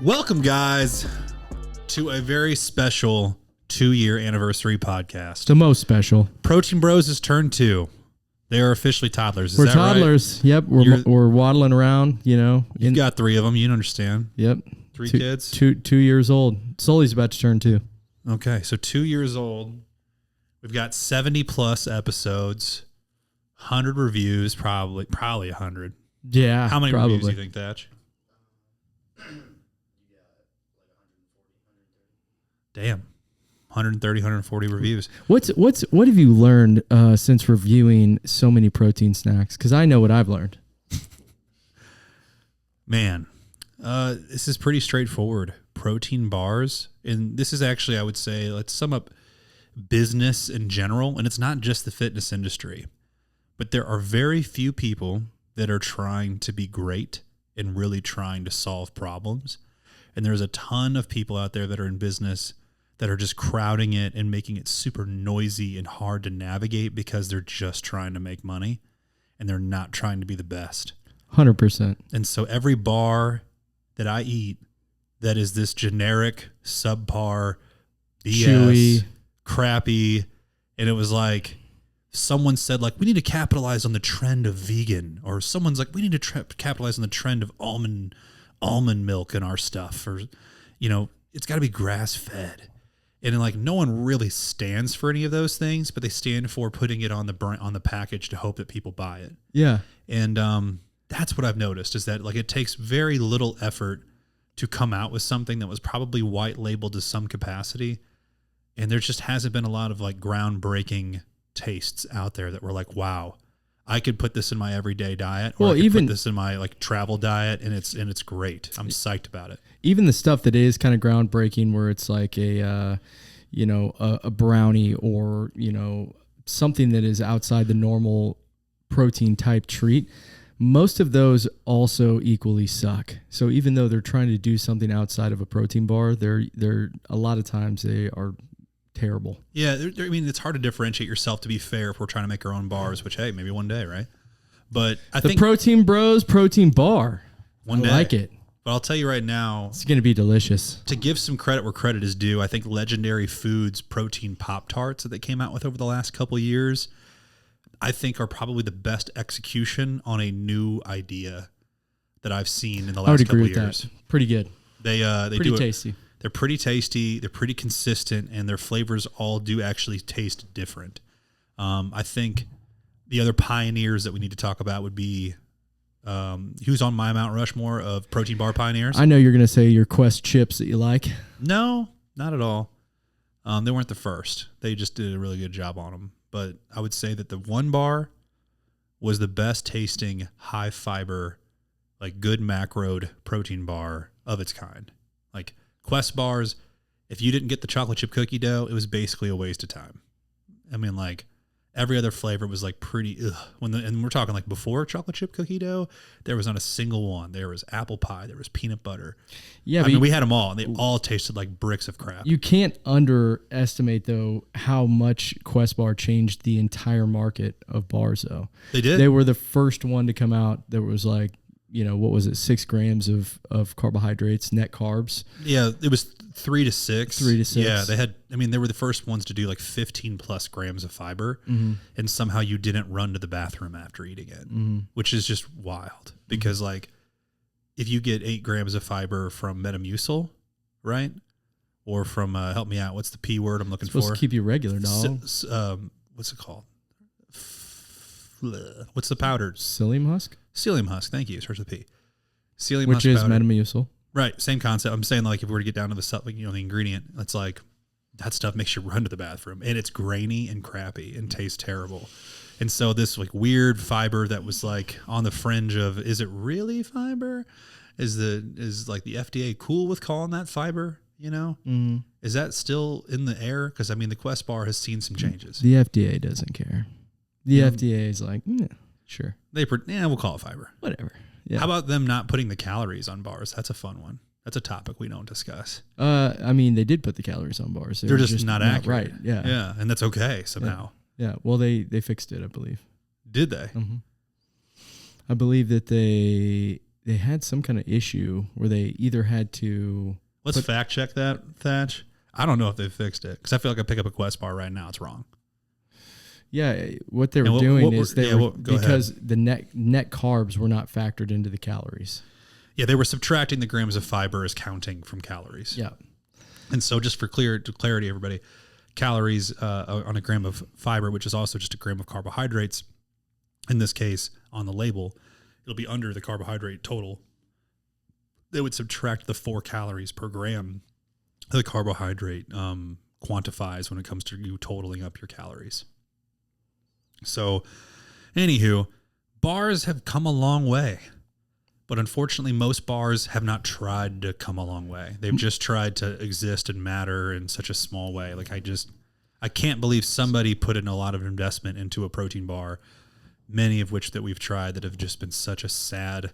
Welcome, guys, to a very special 2-year anniversary podcast. The most special. Protein Bros is turn 2. They are officially toddlers. We're toddlers. Right? Yep. We're waddling around, you know. You've got 3 of them. You understand. Yep. 3 kids. 2 years old. Sully's about to turn 2. Okay. So 2 years old. We've got 70 plus episodes, 100 reviews, probably 100. Yeah. How many reviews do you think, Thatch? Damn. 130, 140 reviews. What have you learned since reviewing so many protein snacks? Because I know what I've learned. Man, this is pretty straightforward. Protein bars, and this is actually, I would say, let's sum up business in general, and it's not just the fitness industry, but there are very few people that are trying to be great and really trying to solve problems. And there's a ton of people out there that are in business that are just crowding it and making it super noisy and hard to navigate because they're just trying to make money and they're not trying to be the best. 100%. And so every bar that I eat that is this generic, subpar, BS, chewy, crappy, and it was like someone said, like, we need to capitalize on the trend of vegan, or someone's like, we need to capitalize on the trend of almond milk in our stuff, or, you know, it's got to be grass-fed. And like no one really stands for any of those things, but they stand for putting it on the package to hope that people buy it. Yeah. And that's what I've noticed is that like it takes very little effort to come out with something that was probably white labeled to some capacity. And there just hasn't been a lot of like groundbreaking tastes out there that were like, wow, I could put this in my everyday diet, or I could put this in my like travel diet, and it's great. I'm psyched about it. Even the stuff that is kind of groundbreaking, where it's like a brownie, or, you know, something that is outside the normal protein type treat. Most of those also equally suck. So even though they're trying to do something outside of a protein bar, they're a lot of times they are terrible. Yeah, I mean, it's hard to differentiate yourself, to be fair, if we're trying to make our own bars, which, hey, maybe one day, right? But I think Protein Bros protein bar. One day. I like it. But I'll tell you right now, it's going to be delicious. To give some credit where credit is due, I think Legendary Foods protein Pop-Tarts that they came out with over the last couple of years, I think are probably the best execution on a new idea that I've seen in the last couple of years. That. Pretty good. They pretty do tasty. They're pretty tasty. They're pretty consistent, and their flavors all do actually taste different. I think the other pioneers that we need to talk about would be who's on my Mount Rushmore of protein bar pioneers. I know you're going to say your Quest chips that you like. No, not at all. They weren't the first. They just did a really good job on them. But I would say that the One Bar was the best tasting, high fiber, like good macroed protein bar of its kind. Like Quest bars, if you didn't get the chocolate chip cookie dough, it was basically a waste of time. I mean, like every other flavor was like pretty, and we're talking like before chocolate chip cookie dough, there was not a single one. There was apple pie, there was peanut butter. Yeah, I mean, we had them all, and they all tasted like bricks of crap. You can't underestimate, though, how much Quest Bar changed the entire market of bars, though. They did. They were the first one to come out that was like, you know, what was it, 6 grams of carbohydrates, net carbs? Yeah, it was 3 to 6. 3 to 6. Yeah, they were the first ones to do like 15 plus grams of fiber, and somehow you didn't run to the bathroom after eating it, which is just wild. Because like, if you get 8 grams of fiber from Metamucil, right? Or from, help me out, what's the P word I'm looking for? Supposed to keep you regular, dog. What's it called? What's the powder? Psyllium husk? Psyllium husk, thank you. It starts with P. Psyllium Which husk is powder. Metamucil. Right, same concept. I'm saying, like, if we were to get down to the stuff, like, you know, the ingredient, it's like that stuff makes you run to the bathroom, and it's grainy and crappy and tastes terrible. And so this like weird fiber that was like on the fringe of, is it really fiber? Is like the FDA cool with calling that fiber? You know, is that still in the air? Because I mean, the Quest bar has seen some changes. The FDA doesn't care. The FDA is like, sure. We'll call it fiber. Whatever. Yeah. How about them not putting the calories on bars? That's a fun one. That's a topic we don't discuss. I mean, they did put the calories on bars. They're just not accurate. Right. Yeah. Yeah. And that's okay somehow. Yeah. Well, they fixed it, I believe. Did they? Mm-hmm. I believe that they they had some kind of issue where they either had to. Let's fact check that, Thatch. I don't know if they fixed it because I feel like I pick up a Quest bar right now. It's wrong. Yeah, what they were doing is because ahead. the net carbs were not factored into the calories. Yeah, they were subtracting the grams of fiber as counting from calories. Yeah. And so just for clarity, everybody, calories on a gram of fiber, which is also just a gram of carbohydrates, in this case, on the label, it'll be under the carbohydrate total. They would subtract the 4 calories per gram the carbohydrate quantifies when it comes to you totaling up your calories. So, anywho, bars have come a long way. But unfortunately, most bars have not tried to come a long way. They've just tried to exist and matter in such a small way. Like I can't believe somebody put in a lot of investment into a protein bar, many of which that we've tried that have just been such a sad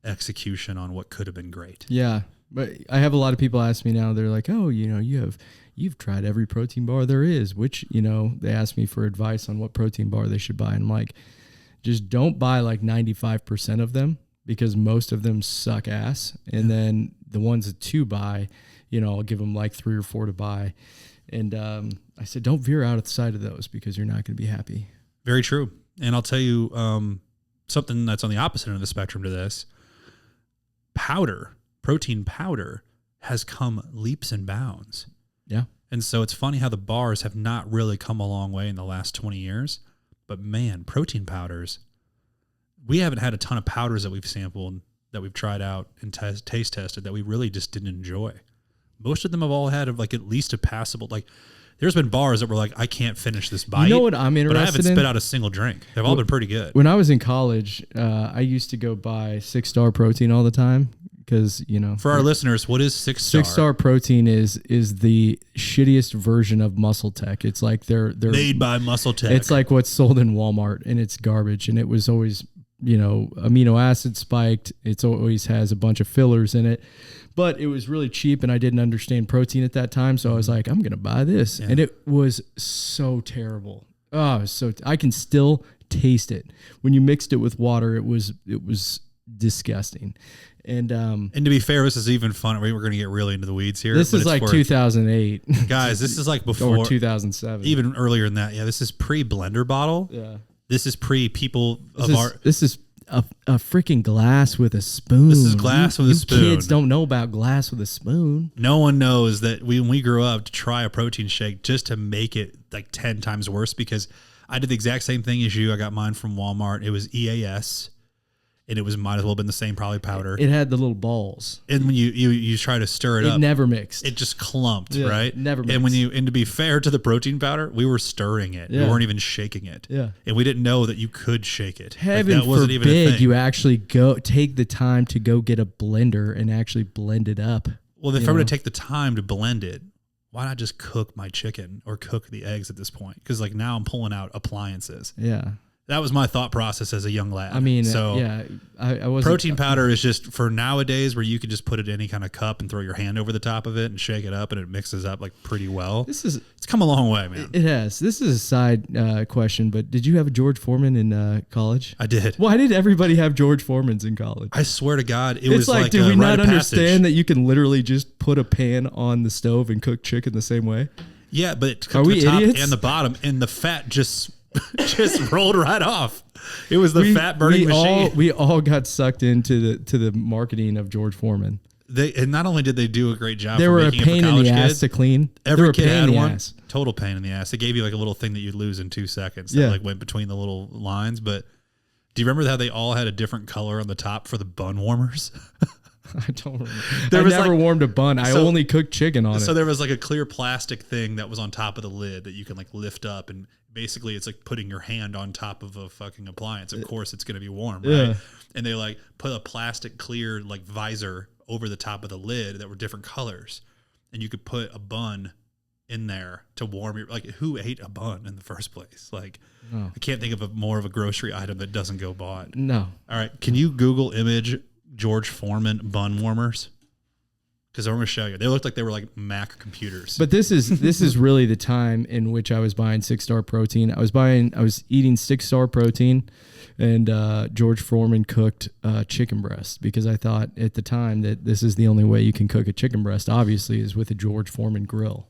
execution on what could have been great. Yeah. But I have a lot of people ask me now, they're like, oh, you've tried every protein bar there is, which, they ask me for advice on what protein bar they should buy. And I'm like, just don't buy like 95% of them, because most of them suck ass. And then the ones that to buy, I'll give them like 3 or 4 to buy. And I said, don't veer out of the side of those because you're not going to be happy. Very true. And I'll tell you something that's on the opposite end of the spectrum to this. Protein powder has come leaps and bounds. Yeah. And so it's funny how the bars have not really come a long way in the last 20 years. But man, protein powders, we haven't had a ton of powders that we've sampled, that we've tried out and taste tested that we really just didn't enjoy. Most of them have all had like at least a passable, like there's been bars that were like, I can't finish this bite. You know what I'm interested in? But I haven't spit out a single drink. They've all been pretty good. When I was in college, I used to go buy 6-Star Protein all the time because, For our listeners, what is 6-Star? 6-Star Protein is the shittiest version of Muscle Tech. It's like they're made by Muscle Tech. It's like what's sold in Walmart, and it's garbage. And it was always, amino acid spiked. It always has a bunch of fillers in it. But it was really cheap, and I didn't understand protein at that time. So I was like, I'm going to buy this. Yeah. And it was so terrible. Oh, I can still taste it. When you mixed it with water, it was disgusting. And to be fair, this is even fun. We're going to get really into the weeds here. This is like 2008. Guys, this is like before. Or 2007. Even earlier than that. Yeah, this is pre-blender bottle. Yeah. This is pre-people This is a freaking glass with a spoon. This is glass with a spoon. Kids don't know about glass with a spoon. No one knows that when we grew up to try a protein shake just to make it like 10 times worse, because I did the exact same thing as you. I got mine from Walmart. It was EAS. And it might as well have been the same probably powder. It had the little balls. And when you try to stir it up, it never mixed. It just clumped, right? Never mixed. And to be fair to the protein powder, we were stirring it. Yeah. We weren't even shaking it. Yeah. And we didn't know that you could shake it. Heaven forbid even a thing. You actually take the time to go get a blender and actually blend it up. Well, if I'm going to take the time to blend it, why not just cook my chicken or cook the eggs at this point? Because like now I'm pulling out appliances. Yeah. That was my thought process as a young lad. I mean, so yeah, I was protein powder is just for nowadays where you can just put it in any kind of cup and throw your hand over the top of it and shake it up and it mixes up like pretty well. It's come a long way, man. It has. This is a side question, but did you have a George Foreman in college? I did. Why did everybody have George Foremans in college? I swear to God, it was like did we not passage. understand that you can literally just put a pan on the stove and cook chicken the same way? Yeah, but it Are cooked we the top idiots? and the bottom, and the fat just rolled right off. It was the fat burning machine. We all got sucked into the marketing of George Foreman. And not only did they do a great job, they were a pain in the ass to clean. Every kid had one. Total pain in the ass. They gave you like a little thing that you'd lose in 2 seconds. That like went between the little lines. But do you remember how they all had a different color on the top for the bun warmers? I don't remember. I never warmed a bun. I only cooked chicken on it. So there was like a clear plastic thing that was on top of the lid that you can like lift up, and basically it's like putting your hand on top of a fucking appliance. Of course it's going to be warm, right? Yeah. And they like put a plastic clear like visor over the top of the lid that were different colors, and you could put a bun in there to warm your, like, who ate a bun in the first place? Like, no. I can't think of more of a grocery item that doesn't go bought. No. All right. Can you Google image George Foreman bun warmers? because I'm going to show you. They looked like they were like Mac computers. But this is really the time in which I was buying 6-star protein. I was eating 6-star protein, and George Foreman cooked chicken breast, because I thought at the time that this is the only way you can cook a chicken breast, obviously, is with a George Foreman grill.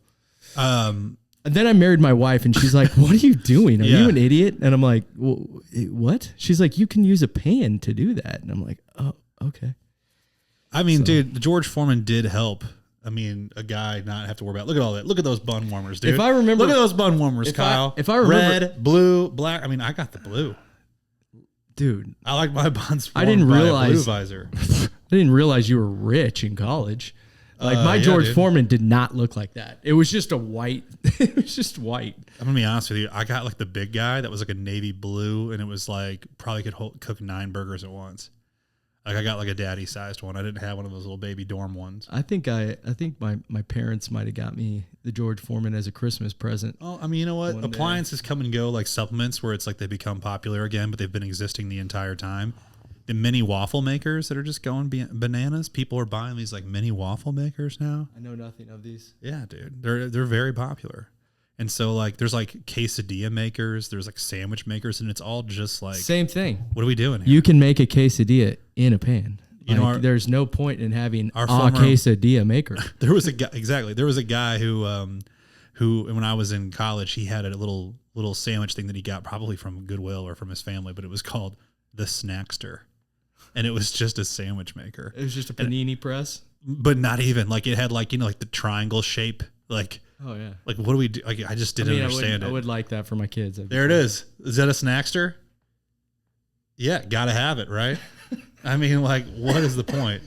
And then I married my wife, and she's like, "What are you doing? Are you an idiot?" And I'm like, "Well, what?" She's like, "You can use a pan to do that." And I'm like, "Oh, okay." I mean, dude, the George Foreman did help. I mean, a guy not have to worry about. Look at all that. Look at those bun warmers, dude. If I remember, look at those bun warmers, Kyle. If I remember, red, blue, black. I mean, I got the blue, dude. I like my buns. I didn't realize blue visor. I didn't realize you were rich in college. Like my George Foreman did not look like that. It was just a white. It was just white. I'm gonna be honest with you. I got like the big guy that was like a navy blue, and it was like probably could cook 9 burgers at once. Like I got like a daddy sized one. I didn't have one of those little baby dorm ones. I think my parents might have got me the George Foreman as a Christmas present. Oh, I mean, you know what? Appliances come and go like supplements, where it's like they become popular again, but they've been existing the entire time. The mini waffle makers that are just going bananas. People are buying these like mini waffle makers now. I know nothing of these. Yeah, dude. They're very popular. And so like there's like quesadilla makers, there's like sandwich makers, and it's all just like same thing. What are we doing here? You can make a quesadilla in a pan. You know, there's no point in having a former quesadilla maker. There was a guy, exactly. There was a guy who when I was in college, he had a little sandwich thing that he got probably from Goodwill or from his family, but it was called the Snackster. And it was just a sandwich maker. It was just a panini press? But not even. Like it had like, you know, like the triangle shape. Like, oh yeah. Like what do we do? Like, I just didn't understand it. I would like that for my kids. There it is. Is that a Snackster? Yeah, gotta have it, right? I mean, like, what is the point?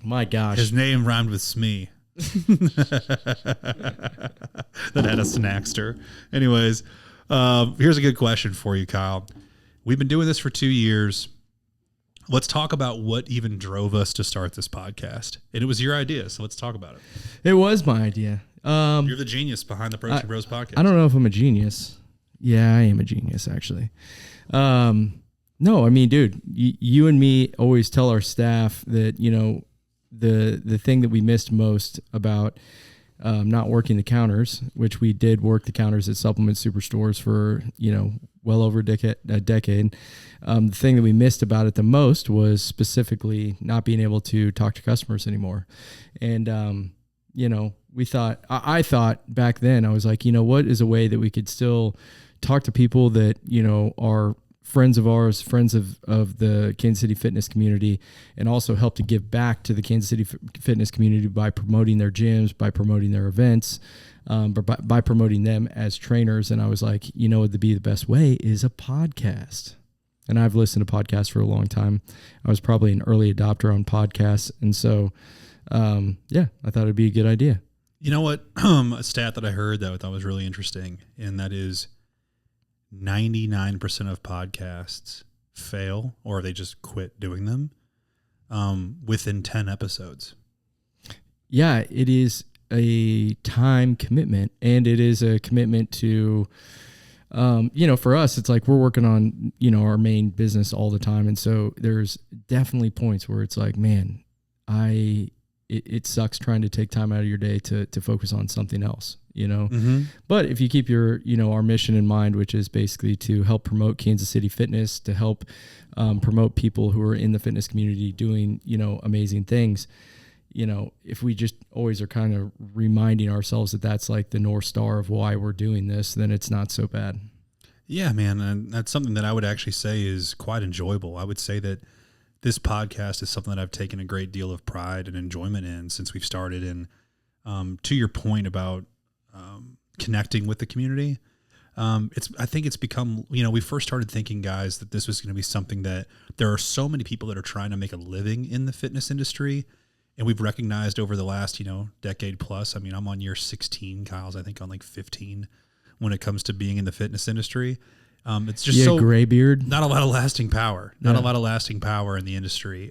My gosh. His name rhymed with Smee. That had a Snackster. Anyways, here's a good question for you, Kyle. We've been doing this for 2 years. Let's talk about what even drove us to start this podcast. And it was your idea, so let's talk about it. It was my idea. You're the genius behind the Protein Bros podcast. I don't know if I'm a genius. Yeah, I am a genius, actually. No, I mean, dude, you and me always tell our staff that, you know, the thing that we missed most about not working the counters, which we did work the counters at supplement superstores for, you know, well over a decade. The thing that we missed about it the most was specifically not being able to talk to customers anymore. And, you know, I thought back then, I was like, you know, what is a way that we could still talk to people that, you know, are friends of ours, friends of the Kansas City fitness community, and also help to give back to the Kansas City fitness community by promoting their gyms, by promoting their events, but by promoting them as trainers. And I was like, you know, the best way is a podcast. And I've listened to podcasts for a long time. I was probably an early adopter on podcasts. And so, yeah, I thought it'd be a good idea. You know what? A stat that I heard that I thought was really interesting, and that is 99% of podcasts fail, or they just quit doing them within 10 episodes. Yeah, it is a time commitment, and it is a commitment to, you know, for us, it's like we're working on, you know, our main business all the time. And so there's definitely points where it's like, man, it sucks trying to take time out of your day to focus on something else, you know? Mm-hmm. But if you keep your, you know, our mission in mind, which is basically to help promote Kansas City fitness, to help promote people who are in the fitness community doing, you know, amazing things, you know, if we just always are kind of reminding ourselves that that's like the North Star of why we're doing this, then it's not so bad. Yeah, man. And that's something that I would actually say is quite enjoyable. I would say that this podcast is something that I've taken a great deal of pride and enjoyment in since we've started. And to your point about connecting with the community, I think it's become, you know, we first started thinking, guys, that this was going to be something that there are so many people that are trying to make a living in the fitness industry. And we've recognized over the last, you know, decade plus, I mean, I'm on year 16, Kyle's, I think, on like 15 when it comes to being in the fitness industry. It's just so gray beard, not a lot of lasting power, a lot of lasting power in the industry.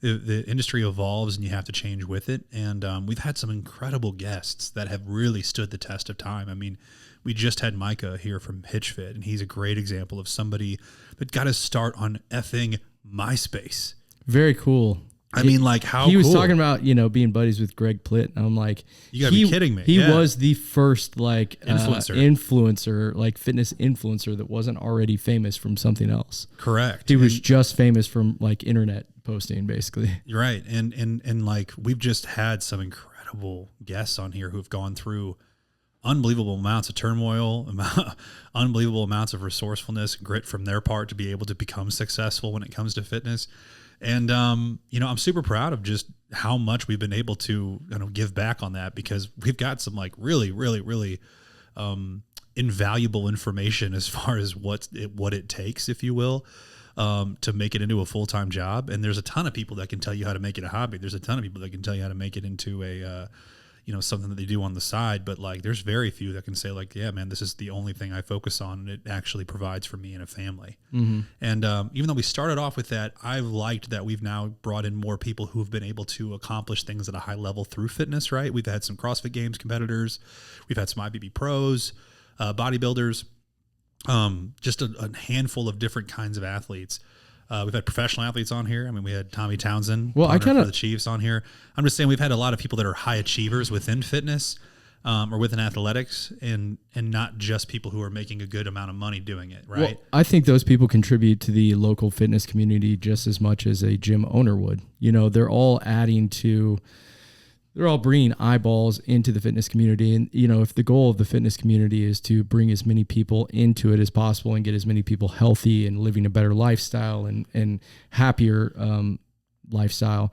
The industry evolves and you have to change with it. And we've had some incredible guests that have really stood the test of time. I mean, we just had Micah here from HitchFit, and he's a great example of somebody that got his start on effing MySpace. Very cool. I mean, like, how he was cool. talking about, you know, being buddies with Greg Plitt. And I'm like, You gotta be kidding me. He Yeah. was the first like Influencer. like fitness influencer that wasn't already famous from something else. Correct. He was just famous from like internet posting, basically. You're right. And like, we've just had some incredible guests on here who've gone through unbelievable amounts of turmoil, unbelievable amounts of resourcefulness, grit from their part to be able to become successful when it comes to fitness. And, you know, I'm super proud of just how much we've been able to, you know, give back on that, because we've got some like really, really, really, invaluable information as far as what it takes, if you will, to make it into a full-time job. And there's a ton of people that can tell you how to make it a hobby. There's a ton of people that can tell you how to make it into a, you know, something that they do on the side. But like, there's very few that can say like, yeah, man, this is the only thing I focus on, and it actually provides for me and a family. Mm-hmm. And even though we started off with that, I've liked that we've now brought in more people who've been able to accomplish things at a high level through fitness, right? We've had some CrossFit Games competitors. We've had some IBB pros, bodybuilders, just a handful of different kinds of athletes. We've had professional athletes on here. I mean, we had Tommy Townsend, for the Chiefs, on here. I'm just saying we've had a lot of people that are high achievers within fitness, or within athletics, and not just people who are making a good amount of money doing it, right? Well, I think those people contribute to the local fitness community just as much as a gym owner would. You know, they're all bringing eyeballs into the fitness community. And, you know, if the goal of the fitness community is to bring as many people into it as possible and get as many people healthy and living a better lifestyle and happier lifestyle,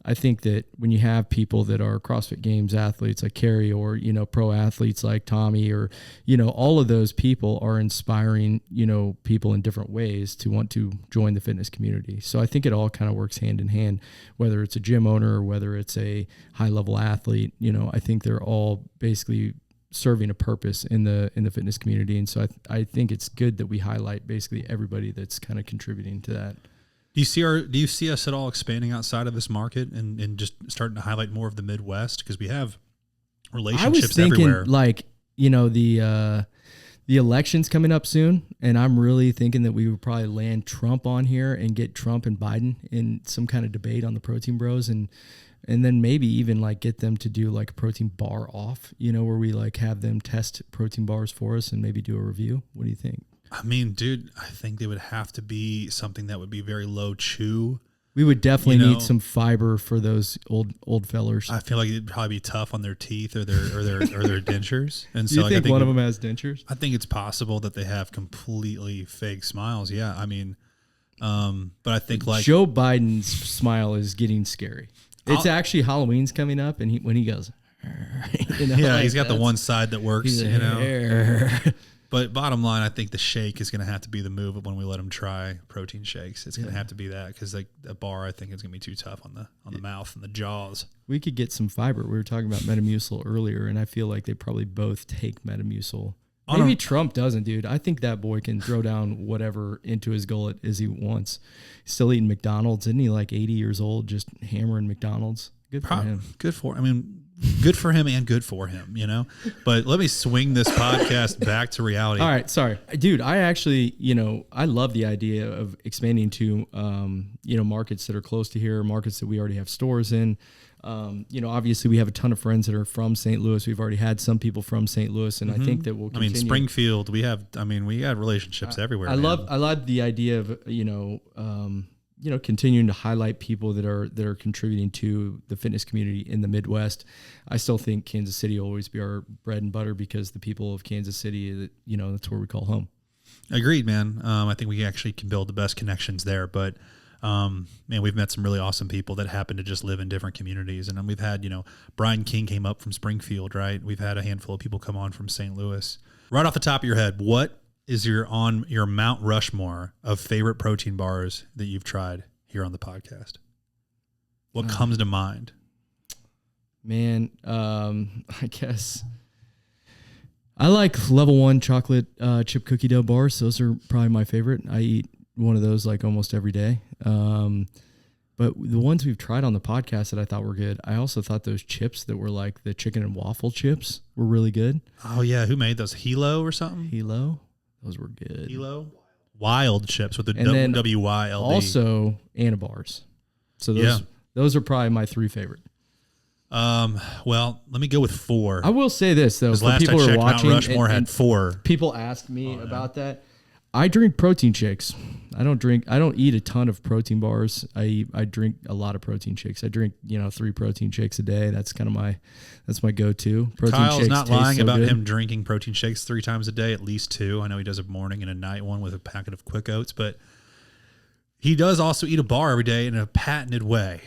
I think that when you have people that are CrossFit Games athletes like Carrie, or, you know, pro athletes like Tommy, or, you know, all of those people are inspiring, you know, people in different ways to want to join the fitness community. So I think it all kind of works hand in hand, whether it's a gym owner or whether it's a high level athlete. You know, I think they're all basically serving a purpose in the fitness community. And so I think it's good that we highlight basically everybody that's kind of contributing to that. Do you see us at all expanding outside of this market and just starting to highlight more of the Midwest? Because we have relationships everywhere. Like, you know, the election's coming up soon, and I'm really thinking that we would probably land Trump on here and get Trump and Biden in some kind of debate on the Protein Bros, and then maybe even like get them to do like a protein bar off, you know, where we like have them test protein bars for us and maybe do a review. What do you think? I mean, dude, I think they would have to be something that would be very low chew. We would definitely need some fiber for those old fellers. I feel like it'd probably be tough on their teeth or their dentures. And so, do you think one of them has dentures? I think it's possible that they have completely fake smiles. Yeah, I mean, but I think like Joe Biden's smile is getting scary. It's actually Halloween's coming up, and when he goes, you know, yeah, like he's got the one side that works, he's you know. But bottom line, I think the shake is going to have to be the move when we let them try protein shakes. It's going to have to be that, because like a bar, I think, is going to be too tough on the mouth and the jaws. We could get some fiber. We were talking about Metamucil earlier, and I feel like they probably both take Metamucil. Maybe Trump doesn't, dude. I think that boy can throw down whatever into his gullet as he wants. He's still eating McDonald's. Isn't he like 80 years old, just hammering McDonald's? Good for him. Good for him and good for him, you know? But let me swing this podcast back to reality. All right, sorry. Dude, I actually, you know, I love the idea of expanding to, you know, markets that are close to here, markets that we already have stores in. You know, obviously we have a ton of friends that are from St. Louis. We've already had some people from St. Louis, and I think that we'll continue. I mean, Springfield, we have relationships everywhere. I love the idea of, you know, continuing to highlight people that are contributing to the fitness community in the Midwest. I still think Kansas City will always be our bread and butter, because the people of Kansas City, you know, that's where we call home. Agreed, man. I think we actually can build the best connections there, but man, we've met some really awesome people that happen to just live in different communities. And we've had, you know, Brian King came up from Springfield, right? We've had a handful of people come on from St. Louis. Right off the top of your head, what is your Mount Rushmore of favorite protein bars that you've tried here on the podcast? What comes to mind? Man, I guess I like Level 1 chocolate chip cookie dough bars. Those are probably my favorite. I eat one of those like almost every day. But the ones we've tried on the podcast that I thought were good, I also thought those chips that were like the chicken and waffle chips were really good. Oh, yeah. Who made those? Hilo or something? Hilo? Those were good. Hilo? Wild chips with the WYLD. Also, Anabars. So Those are probably my 3 favorite. Well, let me go with 4. I will say this though, for last people I who are checked, watching, Mount Rushmore and had 4. people ask me about that. I drink protein shakes. I don't eat a ton of protein bars. I drink a lot of protein shakes. I drink 3 protein shakes a day. That's kind of my go-to. Protein Kyle's shakes not taste lying so about good. him drinking protein shakes 3 times a day, at least 2. I know he does a morning and a night one with a packet of Quick Oats, but he does also eat a bar every day in a patented way.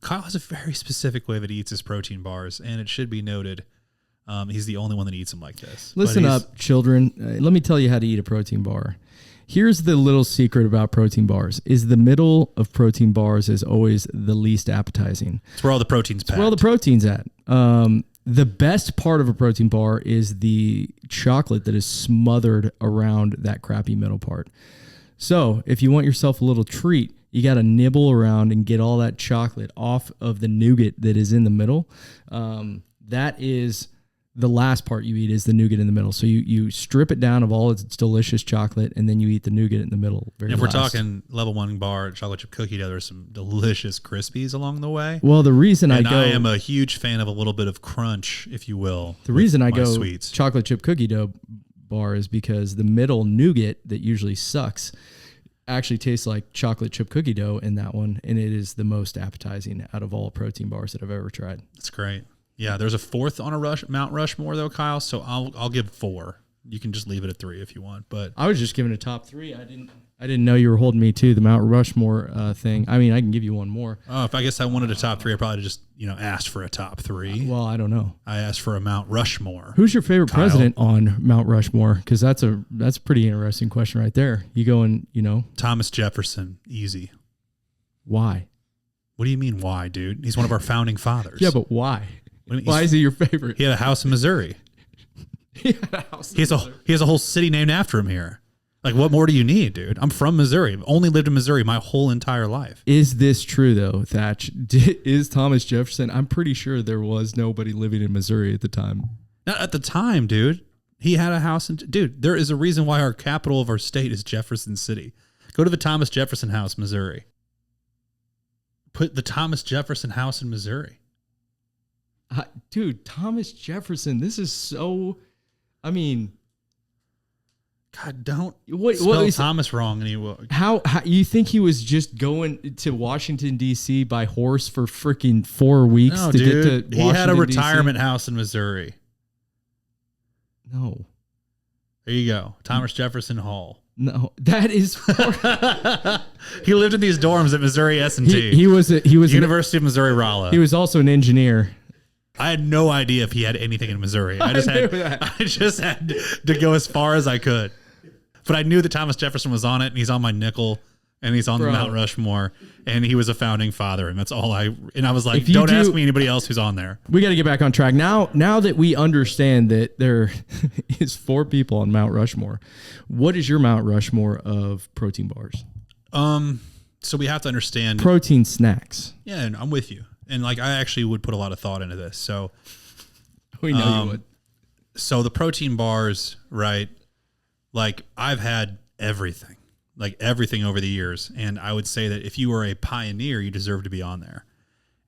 Kyle has a very specific way that he eats his protein bars, and it should be noted, he's the only one that eats them like this. Listen up, children. Let me tell you how to eat a protein bar. Here's the little secret about protein bars: is the middle of protein bars is always the least appetizing. It's where all the protein's packed. It's where all the protein's at. The best part of a protein bar is the chocolate that is smothered around that crappy middle part. So if you want yourself a little treat, you got to nibble around and get all that chocolate off of the nougat that is in the middle. That is the last part you eat, is the nougat in the middle. So you strip it down of all its delicious chocolate, and then you eat the nougat in the middle. If we're talking level 1 bar chocolate chip cookie dough, there's some delicious Krispies along the way. Well, the reason I am a huge fan of a little bit of crunch, if you will. The reason I go sweets. Chocolate chip cookie dough bar is because the middle nougat that usually sucks actually tastes like chocolate chip cookie dough in that one, and it is the most appetizing out of all protein bars that I've ever tried. That's great. Yeah, there's a 4th on a Mount Rushmore though, Kyle. So I'll give 4. You can just leave it at 3 if you want. But I was just giving a top 3. I didn't know you were holding me to the Mount Rushmore thing. I mean, I can give you one more. Oh, if I guess I wanted a top 3, I probably just asked for a top 3. Well, I don't know. I asked for a Mount Rushmore. Who's your favorite Kyle? president on Mount Rushmore? Because that's a pretty interesting question right there. You going, Thomas Jefferson, easy. Why? What do you mean why, dude? He's one of our founding fathers. Yeah, but why? What do you mean? Why is he your favorite? He had a house in Missouri. He has a whole city named after him here. Like, what more do you need, dude? I'm from Missouri. I've only lived in Missouri my whole entire life. Is this true, though, Thatch? Is Thomas Jefferson? I'm pretty sure there was nobody living in Missouri at the time. Not at the time, dude. He had a house in... Dude, there is a reason why our capital of our state is Jefferson City. Go to the Thomas Jefferson House, Missouri. Put the Thomas Jefferson House in Missouri. Dude, Thomas Jefferson, this is so... I mean... God, don't spell Thomas wrong. And he will. How you think he was just going to Washington, D.C. by horse for freaking 4 weeks No, to dude. get to Washington, He had a DC? retirement house in Missouri. No. There you go. Thomas Jefferson Hall. No, that is... He lived in these dorms at Missouri S&T. He was University of Missouri Rolla. He was also an engineer. I had no idea if he had anything in Missouri. I just had to go as far as I could. But I knew that Thomas Jefferson was on it, and he's on my nickel, and he's on the Mount Rushmore, and he was a founding father, and that's all I was like, don't ask me anybody else who's on there. We got to get back on track. Now that we understand that there is 4 people on Mount Rushmore, what is your Mount Rushmore of protein bars? So we have to understand protein snacks. Yeah, and I'm with you. And like, I actually would put a lot of thought into this. So we know you would. So the protein bars, right? Like, I've had everything over the years. And I would say that if you were a pioneer, you deserve to be on there.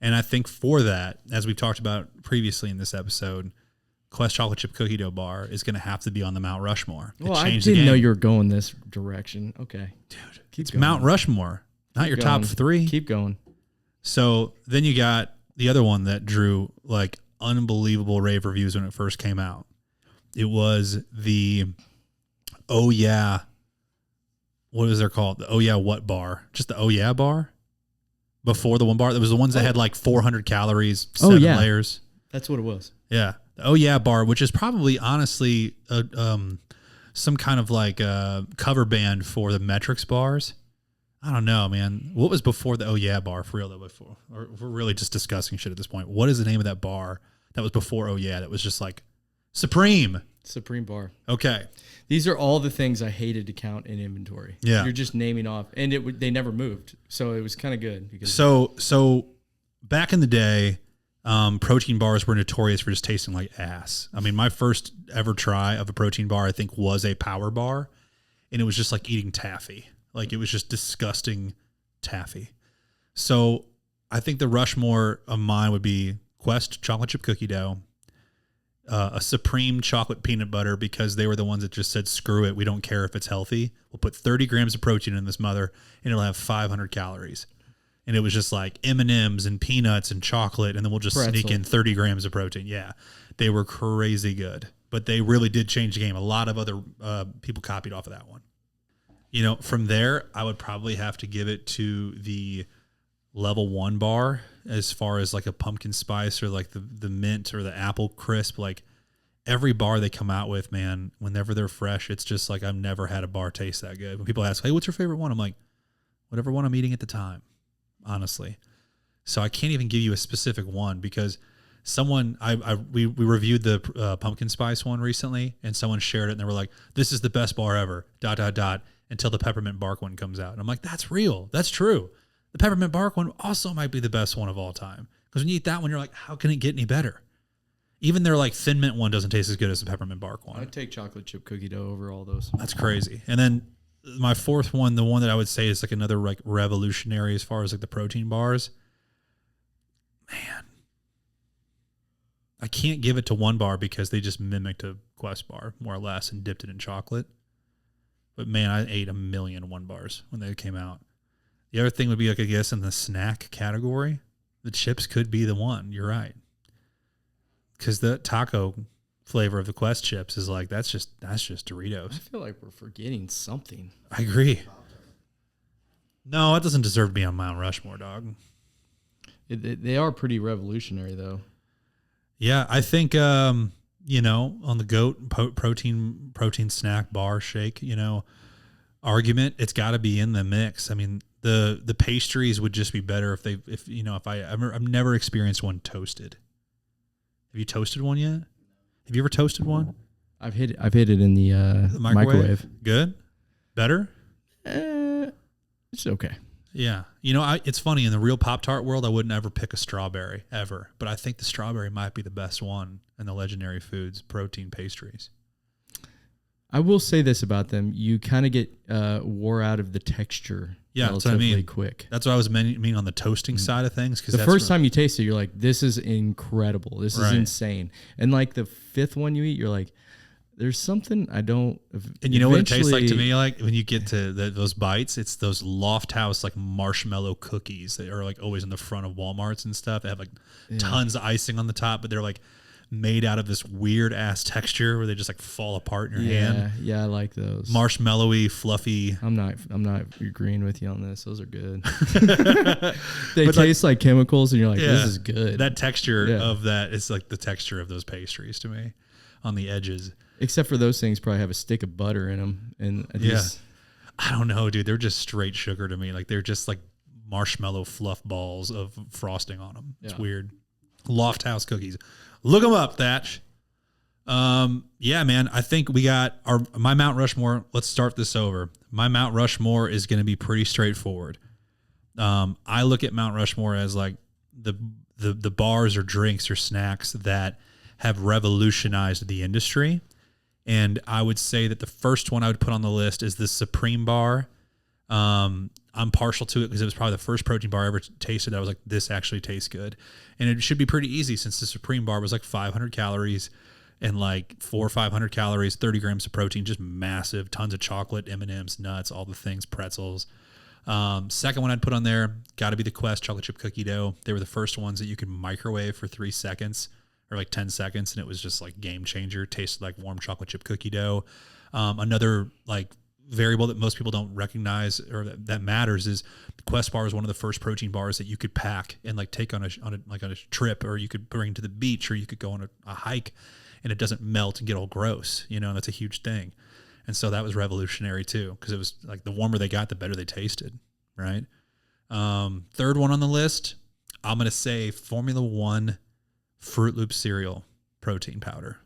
And I think for that, as we've talked about previously in this episode, Quest Chocolate Chip Cookie Dough Bar is going to have to be on the Mount Rushmore. Well, I didn't know you were going this direction. Okay. Dude, it's going. Mount Rushmore, not your top 3. Keep going. So then you got the other one that drew like unbelievable rave reviews when it first came out. It was the Oh Yeah. What is it called? The Oh Yeah What bar? Just the Oh Yeah bar? Before the one bar. There was the ones that had like 400 calories, 7 layers. That's what it was. Yeah. The Oh Yeah bar, which is probably honestly some kind of like cover band for the Metrics bars. I don't know, man. What was before the Oh Yeah bar for real though? Before, or we're really just discussing shit at this point. What is the name of that bar that was before Oh Yeah? That was just like Supreme bar. Okay. These are all the things I hated to count in inventory. Yeah. You're just naming off, and they never moved, so it was kind of good. Because so back in the day, protein bars were notorious for just tasting like ass. I mean, my first ever try of a protein bar, I think, was a power bar, and it was just like eating taffy. Like, it was just disgusting taffy. So I think the Rushmore of mine would be Quest chocolate chip cookie dough, a Supreme chocolate peanut butter, because they were the ones that just said, screw it, we don't care if it's healthy. We'll put 30 grams of protein in this mother, and it'll have 500 calories. And it was just like M&Ms and peanuts and chocolate, and then we'll just sneak in 30 grams of protein. Yeah, they were crazy good, but they really did change the game. A lot of other people copied off of that one. You know, from there, I would probably have to give it to the level 1 bar as far as like a pumpkin spice or like the mint or the apple crisp. Like every bar they come out with, man, whenever they're fresh, it's just like I've never had a bar taste that good. When people ask, hey, what's your favorite one? I'm like, whatever one I'm eating at the time, honestly. So I can't even give you a specific one because someone, we reviewed the pumpkin spice one recently, and someone shared it and they were like, this is the best bar ever, ... until the peppermint bark one comes out. And I'm like, that's real. That's true. The peppermint bark one also might be the best one of all time. Because when you eat that one, you're like, how can it get any better? Even their like thin mint one doesn't taste as good as the peppermint bark one. I'd take chocolate chip cookie dough over all those. That's crazy. And then my fourth one, the one that I would say is like another like revolutionary as far as like the protein bars. Man, I can't give it to one bar because they just mimicked a Quest bar more or less and dipped it in chocolate. But man, I ate a million one bars when they came out. The other thing would be like, I guess in the snack category, the chips could be the one. You're right. Because the taco flavor of the Quest chips is like, that's just Doritos. I feel like we're forgetting something. I agree. No, it doesn't deserve to be on Mount Rushmore, dog. They are pretty revolutionary, though. Yeah, I think, you know, on the GOAT protein snack bar shake, you know, argument, it's got to be in the mix. I mean, the pastries would just be better I've never experienced one toasted. Have you toasted one yet? Have you ever toasted one? I've hit it in the microwave. Good? Better? It's okay. Yeah. You know, it's funny, in the real Pop-Tart world, I wouldn't ever pick a strawberry, ever. But I think the strawberry might be the best one in the Legendary Foods protein pastries. I will say this about them. You kind of get wore out of the texture relatively quick. That's what I was meaning on the toasting side of things. The first time you taste it, you're like, this is incredible. This is insane. And like the fifth one you eat, you're like, there's something I don't. And you know what it tastes like to me? Like when you get to those bites, it's those Loft House like marshmallow cookies that are like always in the front of Walmarts and stuff. They have like tons of icing on the top, but they're like made out of this weird ass texture where they just like fall apart in your hand. Yeah, I like those. Marshmallowy, fluffy. I'm not agreeing with you on this. Those are good. They taste like chemicals, and you're like, this is good. That texture of that is like the texture of those pastries to me on the edges. Except for those things probably have a stick of butter in them. And I don't know, dude. They're just straight sugar to me. Like they're just like marshmallow fluff balls of frosting on them. It's weird. Loft House cookies. Look them up, Thatch. Yeah, man. I think we got my Mount Rushmore. Let's start this over. My Mount Rushmore is going to be pretty straightforward. I look at Mount Rushmore as like the bars or drinks or snacks that have revolutionized the industry. And I would say that the first one I would put on the list is the Supreme bar. I'm partial to it because it was probably the first protein bar I ever tasted that I was like, this actually tastes good. And it should be pretty easy since the Supreme bar was like 500 calories and like 400 or 500 calories, 30 grams of protein, just massive, tons of chocolate, M&Ms, nuts, all the things, pretzels. Second one I'd put on there, got to be the Quest chocolate chip cookie dough. They were the first ones that you could microwave for 3 seconds. Or like 10 seconds, and it was just like game changer. Tasted like warm chocolate chip cookie dough. Another like variable that most people don't recognize or that matters is the Quest bar is one of the first protein bars that you could pack and like take on a trip, or you could bring to the beach, or you could go on a hike, and it doesn't melt and get all gross. You know, and that's a huge thing. And so that was revolutionary too, because it was like the warmer they got, the better they tasted. Right. Third one on the list, I'm gonna say Formula One Fruit Loop cereal protein powder.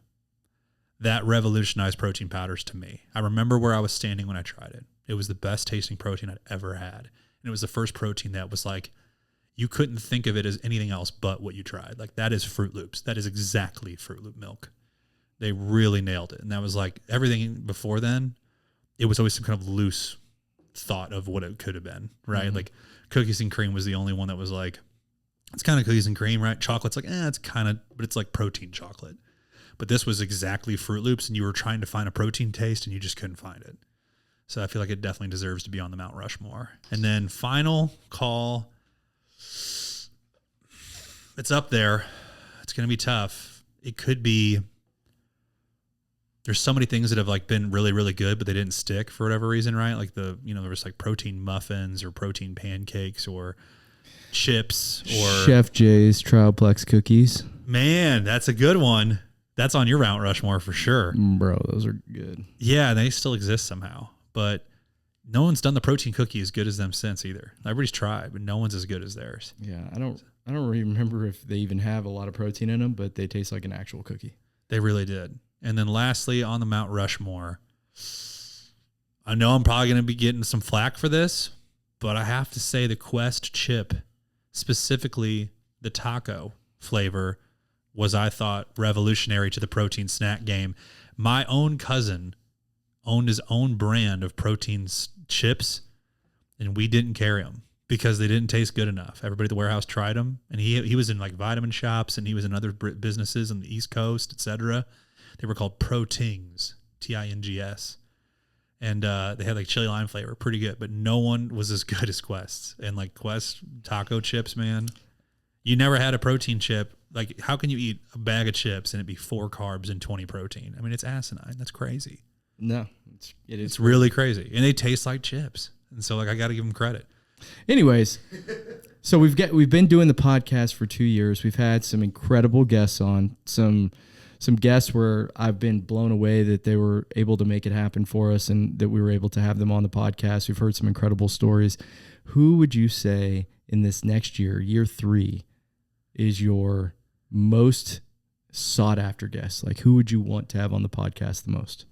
That revolutionized protein powders to me. I remember where I was standing when I tried it. It was the best tasting protein I'd ever had. And it was the first protein that was like, you couldn't think of it as anything else but what you tried. Like, that is Fruit Loops. That is exactly Fruit Loop milk. They really nailed it. And that was like everything before then. It was always some kind of loose thought of what it could have been, right? Mm-hmm. Like cookies and cream was the only one that was like, It's kind of cookies and cream, right? Chocolate's like, it's kind of, but it's like protein chocolate. But this was exactly Fruit Loops, and you were trying to find a protein taste, and you just couldn't find it. So I feel like it definitely deserves to be on the Mount Rushmore. And then final call. It's up there. It's going to be tough. It could be. There's so many things that have like been really, really good, but they didn't stick for whatever reason, right? Like there was like protein muffins or protein pancakes or chips or Chef J's Trialplex cookies. Man, that's a good one. That's on your Mount Rushmore for sure. Bro, those are good. Yeah, they still exist somehow. But no one's done the protein cookie as good as them since either. Everybody's tried, but no one's as good as theirs. Yeah, I don't really remember if they even have a lot of protein in them, but they taste like an actual cookie. They really did. And then lastly, on the Mount Rushmore, I know I'm probably going to be getting some flack for this, but I have to say the Quest chip, specifically the taco flavor, was, I thought, revolutionary to the protein snack game. My own cousin owned his own brand of protein chips, and we didn't carry them because they didn't taste good enough. Everybody at the warehouse tried them, and he was in like vitamin shops, and he was in other businesses on the East Coast, etc. They were called Protings, Tings, and they had like chili lime flavor, pretty good, but no one was as good as Quest's. And like Quest taco chips, man, you never had a protein chip. Like, how can you eat a bag of chips and it be 4 carbs and 20 protein? I mean, it's asinine. That's crazy. No, it's really crazy, and they taste like chips. And so, like, I got to give them credit. Anyways, so we've been doing the podcast for 2 years. We've had some incredible guests on, some guests where I've been blown away that they were able to make it happen for us and that we were able to have them on the podcast. We've heard some incredible stories. Who would you say in this next year 3, is your most sought after guest? Like, who would you want to have on the podcast the most?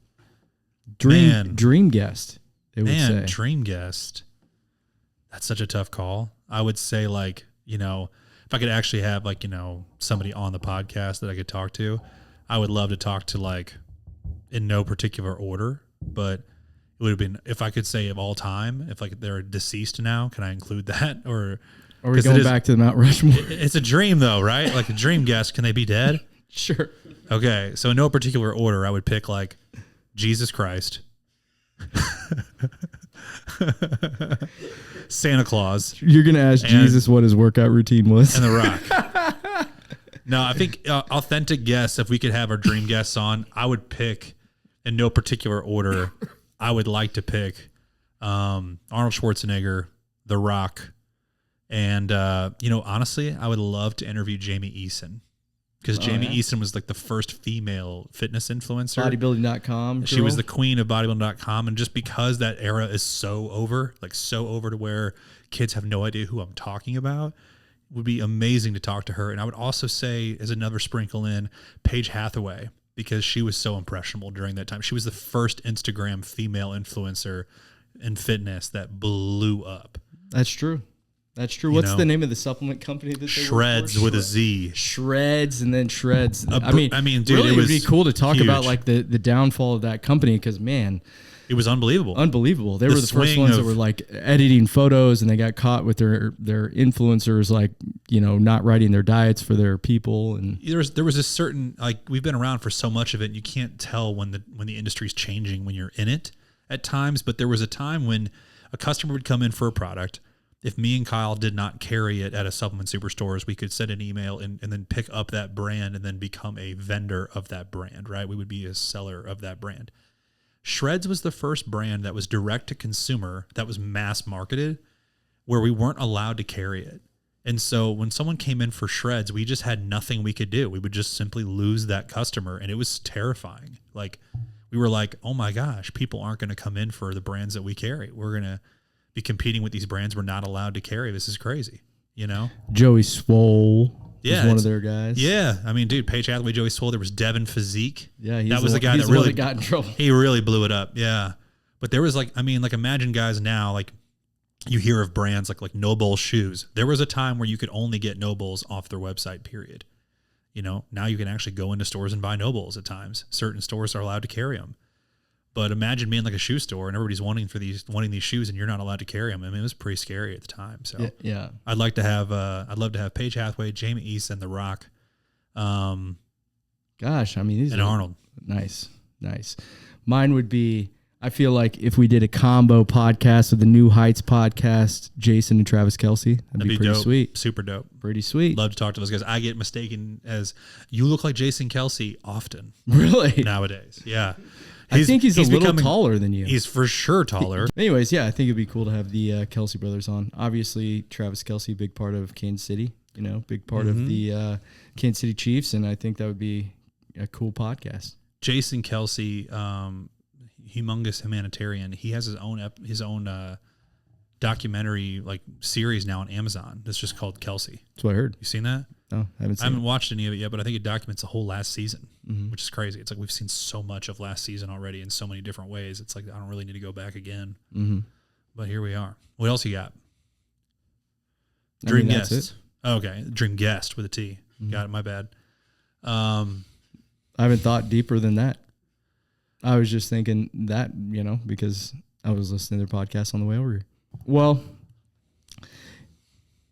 Dream guest. Dream guest. That's such a tough call. I would say, like, if I could actually have, like, somebody on the podcast that I could talk to, I would love to talk to, like, in no particular order, but it would have been, if I could say of all time, if like they're deceased now, can I include that? Or are we going back to the Mount Rushmore? It's a dream though, right? Like a dream guest. Can they be dead? Sure. Okay. So in no particular order, I would pick like Jesus Christ, Santa Claus. You're going to ask Jesus what his workout routine was. And The Rock. No, I think authentic guests, if we could have our dream guests on, I would pick in no particular order. I would like to pick Arnold Schwarzenegger, The Rock, and, honestly, I would love to interview Jamie Eason. Because Jamie Eason was like the first female fitness influencer. Bodybuilding.com. She was the queen of bodybuilding.com. And just because that era is so over to where kids have no idea who I'm talking about, it would be amazing to talk to her. And I would also say, as another sprinkle in, Paige Hathaway, because she was so impressionable during that time. She was the first Instagram female influencer in fitness that blew up. That's true. What's the name of the supplement company that they Shreds with a Z. Shreds and then Shreds. Dude, really, it would be cool to talk about like the downfall of that company because, man, it was unbelievable. They were the first ones that were like editing photos, and they got caught with their influencers, like, not writing their diets for their people. And there was a certain, like, we've been around for so much of it, and you can't tell when the industry's changing when you're in it at times. But there was a time when a customer would come in for a product. If me and Kyle did not carry it at a supplement superstores, we could send an email and then pick up that brand and then become a vendor of that brand, right? We would be a seller of that brand. Shreds was the first brand that was direct to consumer, that was mass marketed, where we weren't allowed to carry it. And so when someone came in for Shreds, we just had nothing we could do. We would just simply lose that customer, and it was terrifying. Like, we were like, oh my gosh, people aren't going to come in for the brands that we carry. We're going to be competing with these brands we're not allowed to carry. This is crazy, Joey Swole was one of their guys. Yeah. I mean, dude, Paige Hathaway, Joey Swole, there was Devin Physique. Yeah, that was the guy that really got in trouble. He really blew it up. Yeah. But there was imagine guys now, like, you hear of brands like No Bull shoes. There was a time where you could only get No Bulls off their website, period. Now you can actually go into stores and buy No Bulls at times. Certain stores are allowed to carry them. But imagine being like a shoe store and everybody's wanting these shoes and you're not allowed to carry them. I mean, it was pretty scary at the time. So yeah. I'd love to have Paige Hathaway, Jamie Easton, The Rock, Gosh, I mean, these and are Arnold. Nice. Mine would be, I feel like if we did a combo podcast with the New Heights podcast, Jason and Travis Kelce, that'd be pretty dope. sweet. Super dope. Pretty sweet. Love to talk to those guys. I get mistaken as you look like Jason Kelce often. Really? Nowadays. Yeah. I think he's a little taller than you. He's for sure taller. Anyways, yeah, I think it'd be cool to have the Kelce brothers on. Obviously, Travis Kelce, big part of Kansas City, big part of the Kansas City Chiefs, and I think that would be a cool podcast. Jason Kelce, humongous humanitarian. He has his own documentary like series now on Amazon. That's just called Kelce. That's what I heard. You seen that? No, I haven't watched any of it yet, but I think it documents the whole last season, which is crazy. It's like we've seen so much of last season already in so many different ways. It's like I don't really need to go back again. But here we are. What else you got? Dream guest. Okay, dream guest with a T. Got it. My bad. I haven't thought deeper than that. I was just thinking that, because I was listening to their podcast on the way over here. Well,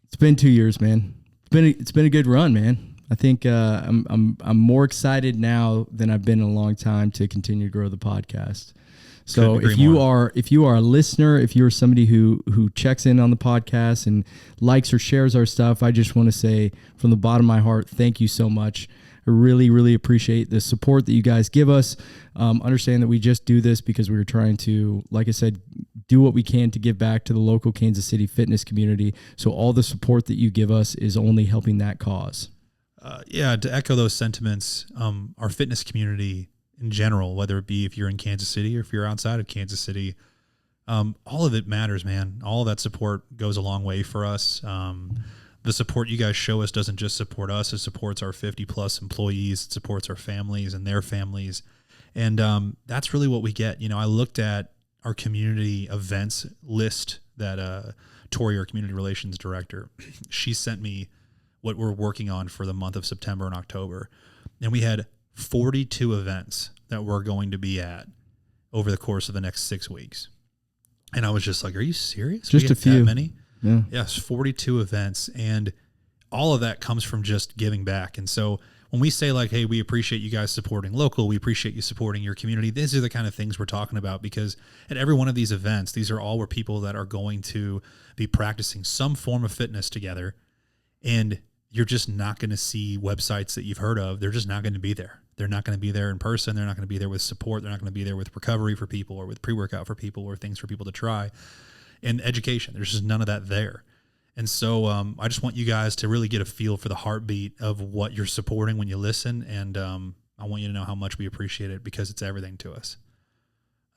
it's been 2 years, man. It's been a good run, man. I think I'm more excited now than I've been in a long time to continue to grow the podcast. So if you are a listener, if you're somebody who checks in on the podcast and likes or shares our stuff, I just want to say from the bottom of my heart, thank you so much. I really, really appreciate the support that you guys give us. Understand that we just do this because we were trying to, like I said, do what we can to give back to the local Kansas City fitness community. So all the support that you give us is only helping that cause. To echo those sentiments, our fitness community in general, whether it be if you're in Kansas City or if you're outside of Kansas City, all of it matters, man. All of that support goes a long way for us. The support you guys show us doesn't just support us. It supports our 50-plus employees. It supports our families and their families. And that's really what we get. I looked at our community events list that Tori, our community relations director, she sent me what we're working on for the month of September and October. And we had 42 events that we're going to be at over the course of the next 6 weeks. And I was just like, are you serious? Just a few. That many? Yeah. Yes, 42 events. And all of that comes from just giving back. And so when we say like, hey, we appreciate you guys supporting local, we appreciate you supporting your community, these are the kind of things we're talking about, because at every one of these events, these are all where people that are going to be practicing some form of fitness together. And you're just not going to see websites that you've heard of. They're just not going to be there. They're not going to be there in person. They're not going to be there with support. They're not going to be there with recovery for people or with pre-workout for people or things for people to try. And education, there's just none of that there. And so I just want you guys to really get a feel for the heartbeat of what you're supporting when you listen. And I want you to know how much we appreciate it, because it's everything to us.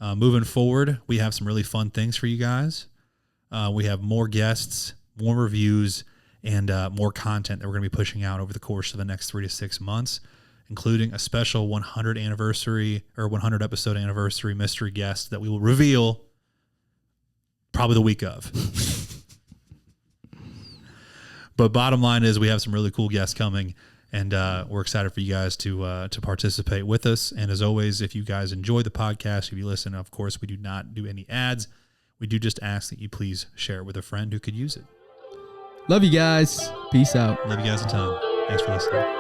Moving forward, we have some really fun things for you guys. We have more guests, more reviews, and more content that we're going to be pushing out over the course of the next 3 to 6 months, including a special 100 episode anniversary mystery guest that we will reveal probably the week of. But bottom line is we have some really cool guests coming, and we're excited for you guys to participate with us. And as always, if you guys enjoy the podcast, if you listen, of course, we do not do any ads. We do just ask that you please share it with a friend who could use it. Love you guys. Peace out. Love you guys a ton. Thanks for listening.